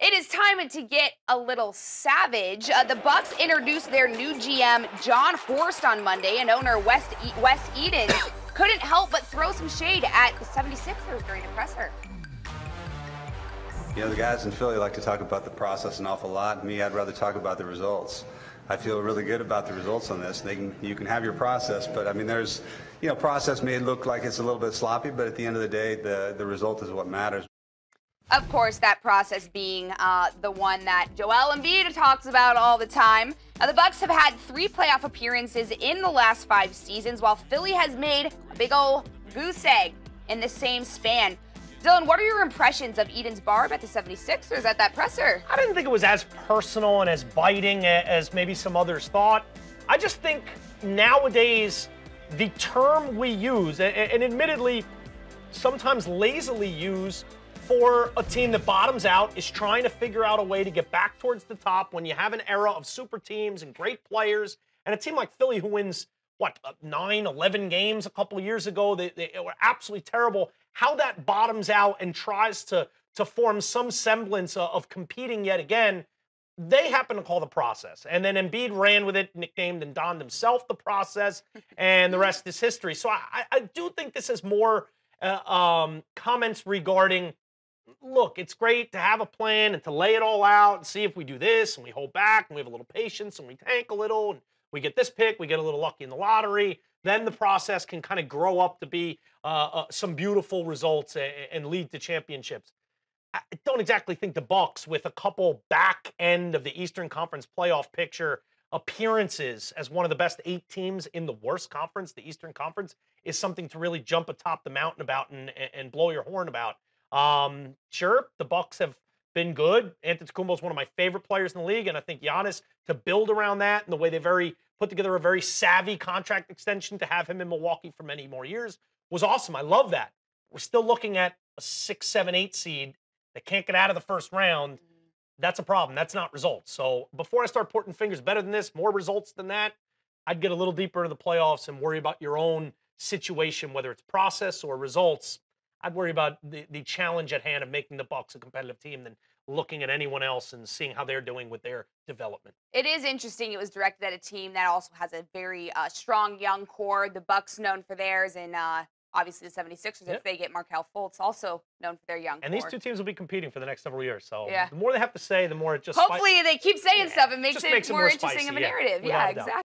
It is time to get a little savage. The Bucks introduced their new GM, John Horst, on Monday, and owner Wes Edens couldn't help but throw some shade at the 76ers during the presser. You know, the guys in Philly like to talk about the process an awful lot. Me, I'd rather talk about the results. I feel really good about the results on this. You can have your process, but I mean, there's, process may look like it's a little bit sloppy, but at the end of the day, the result is what matters. Of course, that process being the one that Joel Embiid talks about all the time. Now, the Bucks have had 3 playoff appearances in the last 5 seasons, while Philly has made a big old goose egg in the same span. Dylan, what are your impressions of Eden's barb at the 76ers at that presser? I didn't think it was as personal and as biting as maybe some others thought. I just think nowadays the term we use, and admittedly sometimes lazily use, for a team that bottoms out is trying to figure out a way to get back towards the top when you have an era of super teams and great players, and a team like Philly who wins, 9, 11 games a couple of years ago. They were absolutely terrible. How that bottoms out and tries to form some semblance of competing yet again, they happen to call the process. And then Embiid ran with it, nicknamed and donned himself the process, and the rest is history. So I do think this is more comments regarding, look, it's great to have a plan and to lay it all out and see if we do this and we hold back and we have a little patience and we tank a little and we get this pick, we get a little lucky in the lottery. Then the process can kind of grow up to be some beautiful results and lead to championships. I don't exactly think the Bucks, with a couple back end of the Eastern Conference playoff picture appearances as one of the best 8 teams in the worst conference, the Eastern Conference, is something to really jump atop the mountain about and blow your horn about. Sure, the Bucks have been good. Antetokounmpo is one of my favorite players in the league, and I think Giannis, to build around that and the way they put together a very savvy contract extension to have him in Milwaukee for many more years was awesome. I love that. We're still looking at a 6, 7, 8 seed that can't get out of the first round. That's a problem. That's not results. So before I start pointing fingers better than this, more results than that, I'd get a little deeper into the playoffs and worry about your own situation, whether it's process or results. I'd worry about the challenge at hand of making the Bucks a competitive team than looking at anyone else and seeing how they're doing with their development. It is interesting. It was directed at a team that also has a very strong young core. The Bucks known for theirs, and obviously the 76ers, if they get Markelle Fultz, also known for their young core. And these 2 teams will be competing for the next several years. So yeah, the more they have to say, the more it just... Hopefully they keep saying stuff and makes it more interesting spicy, of a narrative. Yeah, exactly.